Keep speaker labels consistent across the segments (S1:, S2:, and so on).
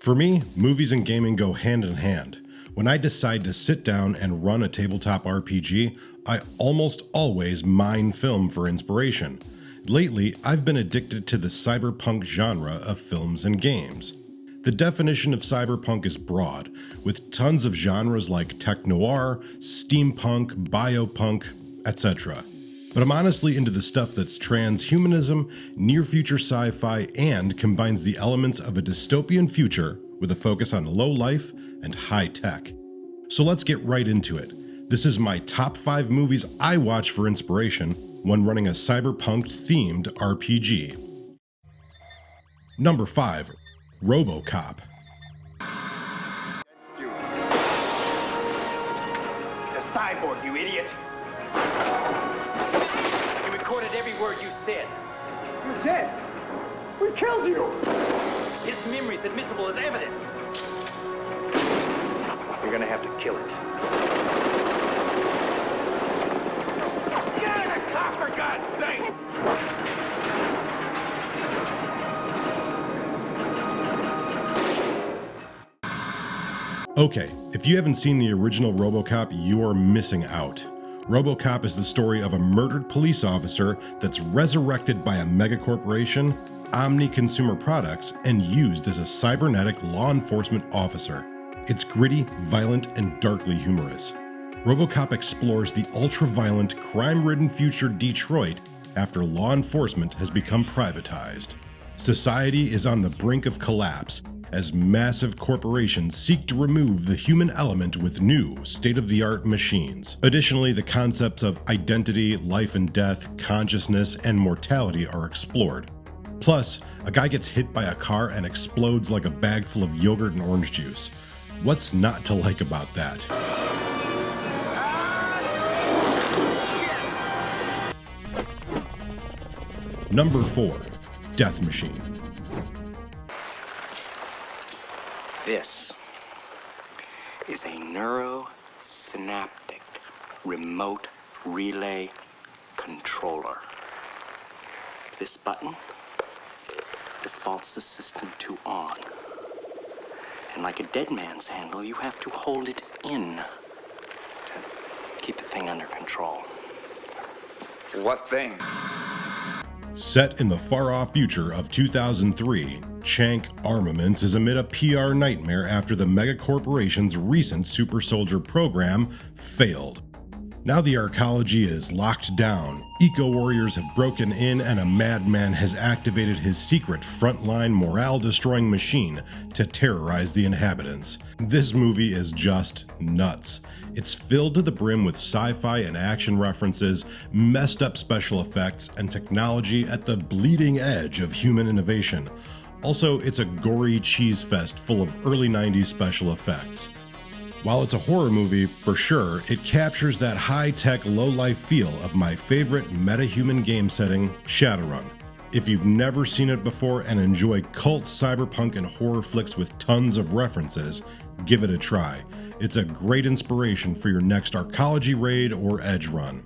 S1: For me, movies and gaming go hand in hand. When I decide to sit down and run a tabletop RPG, I almost always mine film for inspiration. Lately, I've been addicted to the cyberpunk genre of films and games. The definition of cyberpunk is broad, with tons of genres like tech noir, steampunk, biopunk, etc. But I'm honestly into the stuff that's transhumanism, near-future sci-fi, and combines the elements of a dystopian future with a focus on low life and high tech. So let's get right into it. This is my top 5 movies I watch for inspiration when running a cyberpunk-themed RPG. Number 5. Robocop.
S2: He's a cyborg, you idiot. He recorded every word you said.
S3: You're dead. We killed you.
S2: His memory's admissible as evidence. You're gonna have to kill it. Get out of the car, for God's sake!
S1: Okay, if you haven't seen the original Robocop, you are missing out. Robocop is the story of a murdered police officer that's resurrected by a megacorporation, Omni Consumer Products, and used as a cybernetic law enforcement officer. It's gritty, violent, and darkly humorous. Robocop explores the ultra-violent, crime-ridden future Detroit after law enforcement has become privatized. Society is on the brink of collapse as massive corporations seek to remove the human element with new, state-of-the-art machines. Additionally, the concepts of identity, life and death, consciousness, and mortality are explored. Plus, a guy gets hit by a car and explodes like a bag full of yogurt and orange juice. What's not to like about that? Number 4. Death Machine.
S4: This is a neurosynaptic remote relay controller. This button defaults the system to on. And like a dead man's handle, you have to hold it in to keep the thing under control.
S2: What thing?
S1: Set in the far-off future of 2003, Chank Armaments is amid a PR nightmare after the megacorporation's recent super soldier program failed. Now the arcology is locked down, eco-warriors have broken in, and a madman has activated his secret frontline morale-destroying machine to terrorize the inhabitants. This movie is just nuts. It's filled to the brim with sci-fi and action references, messed up special effects, and technology at the bleeding edge of human innovation. Also, it's a gory cheese fest full of early 90s special effects. While it's a horror movie, for sure, it captures that high-tech, low-life feel of my favorite meta-human game setting, Shadowrun. If you've never seen it before and enjoy cult cyberpunk and horror flicks with tons of references, give it a try. It's a great inspiration for your next arcology raid or edge run.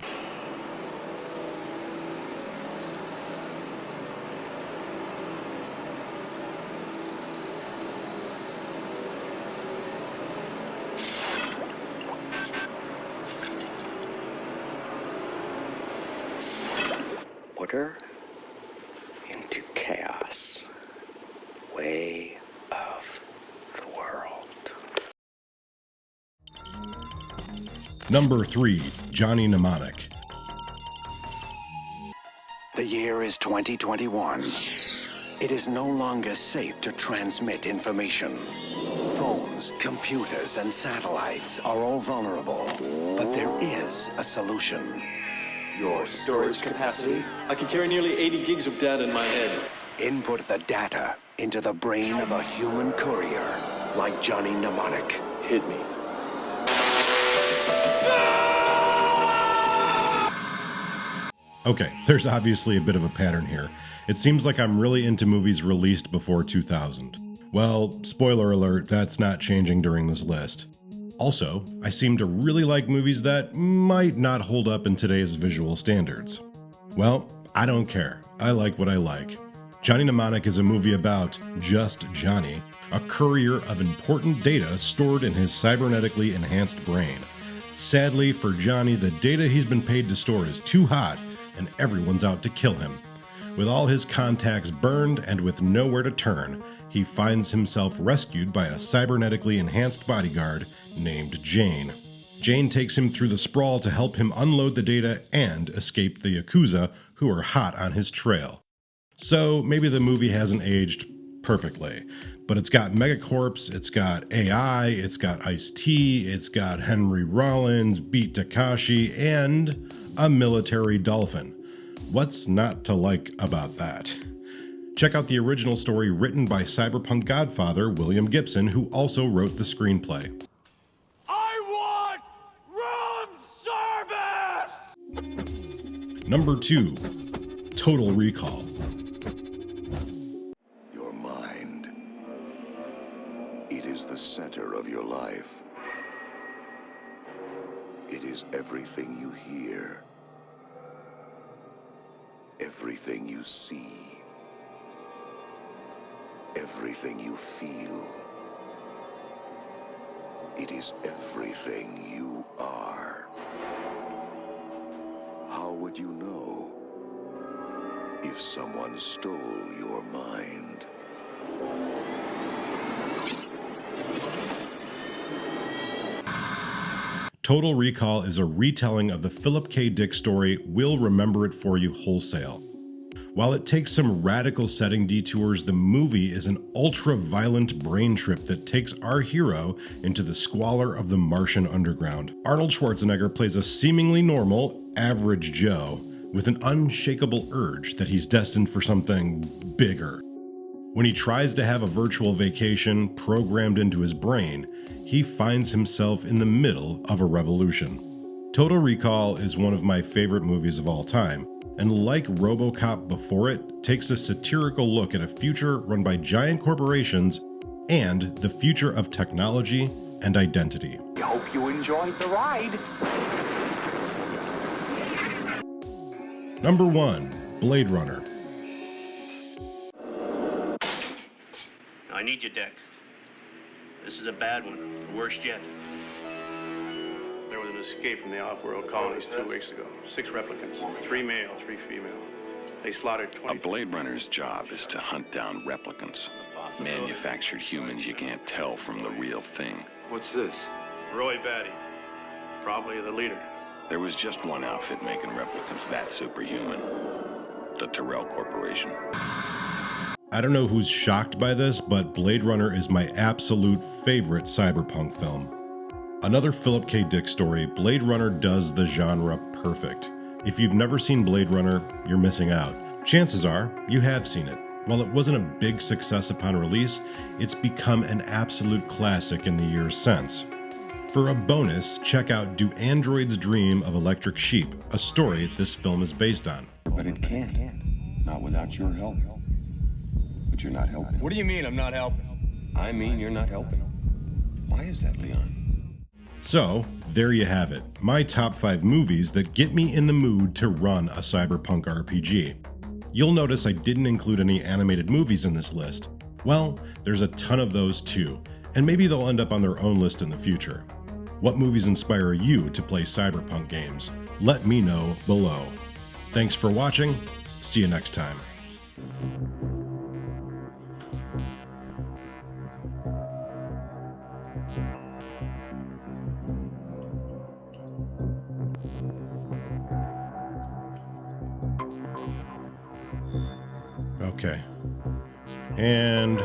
S4: Order into chaos. Way of the world.
S1: Number 3. Johnny Mnemonic.
S5: The year is 2021. It is no longer safe to transmit information. Phones, computers, and satellites are all vulnerable, but there is a solution.
S6: Your storage capacity? I can carry nearly 80 gigs of data in my head.
S5: Input the data into the brain of a human courier, like Johnny Mnemonic.
S6: Hit me.
S1: Okay, there's obviously a bit of a pattern here. It seems like I'm really into movies released before 2000. Well, spoiler alert, that's not changing during this list. Also, I seem to really like movies that might not hold up in today's visual standards. Well, I don't care. I like what I like. Johnny Mnemonic is a movie about just Johnny, a courier of important data stored in his cybernetically enhanced brain. Sadly for Johnny, the data he's been paid to store is too hot, and everyone's out to kill him. With all his contacts burned and with nowhere to turn, he finds himself rescued by a cybernetically enhanced bodyguard named Jane. Jane takes him through the sprawl to help him unload the data and escape the Yakuza, who are hot on his trail. So maybe the movie hasn't aged perfectly, but it's got Megacorps, it's got AI, it's got Ice-T, it's got Henry Rollins, Beat Takashi, and a military dolphin. What's not to like about that? Check out the original story written by Cyberpunk godfather William Gibson, who also wrote the screenplay.
S2: I want room service!
S1: Number 2, Total Recall.
S7: Your mind. It is the center of your life. It is everything you hear. Everything you see. Everything you feel. It is everything you are. How would you know if someone stole your mind?
S1: Total Recall is a retelling of the Philip K. Dick story We'll Remember It For You Wholesale. While it takes some radical setting detours, the movie is an ultra-violent brain trip that takes our hero into the squalor of the Martian underground. Arnold Schwarzenegger plays a seemingly normal, average Joe with an unshakable urge that he's destined for something bigger. When he tries to have a virtual vacation programmed into his brain, he finds himself in the middle of a revolution. Total Recall is one of my favorite movies of all time, and like Robocop before it, takes a satirical look at a future run by giant corporations and the future of technology and identity.
S3: I hope you enjoyed the ride.
S1: Number 1, Blade Runner.
S8: I need you, Dex. This is a bad one, the worst yet. There was an escape from the off-world colonies 2 weeks ago. 6 replicants, 3 male, 3 female. They slaughtered 20...
S9: A Blade Runner's job is to hunt down replicants. Manufactured humans you can't tell from the real thing.
S8: What's this? Roy Batty. Probably the leader.
S9: There was just one outfit making replicants that superhuman. The Tyrell Corporation.
S1: I don't know who's shocked by this, but Blade Runner is my absolute favorite cyberpunk film. Another Philip K. Dick story, Blade Runner does the genre perfect. If you've never seen Blade Runner, you're missing out. Chances are, you have seen it. While it wasn't a big success upon release, it's become an absolute classic in the years since. For a bonus, check out Do Androids Dream of Electric Sheep, a story this film is based on.
S10: But it can't. Not without your help. But you're not helping.
S3: What do you mean I'm not helping?
S10: I mean you're not helping. Why is that, Leon?
S1: So, there you have it. My top 5 movies that get me in the mood to run a cyberpunk RPG. You'll notice I didn't include any animated movies in this list. Well, there's a ton of those too, and maybe they'll end up on their own list in the future. What movies inspire you to play cyberpunk games? Let me know below. Thanks for watching. See you next time. Okay. And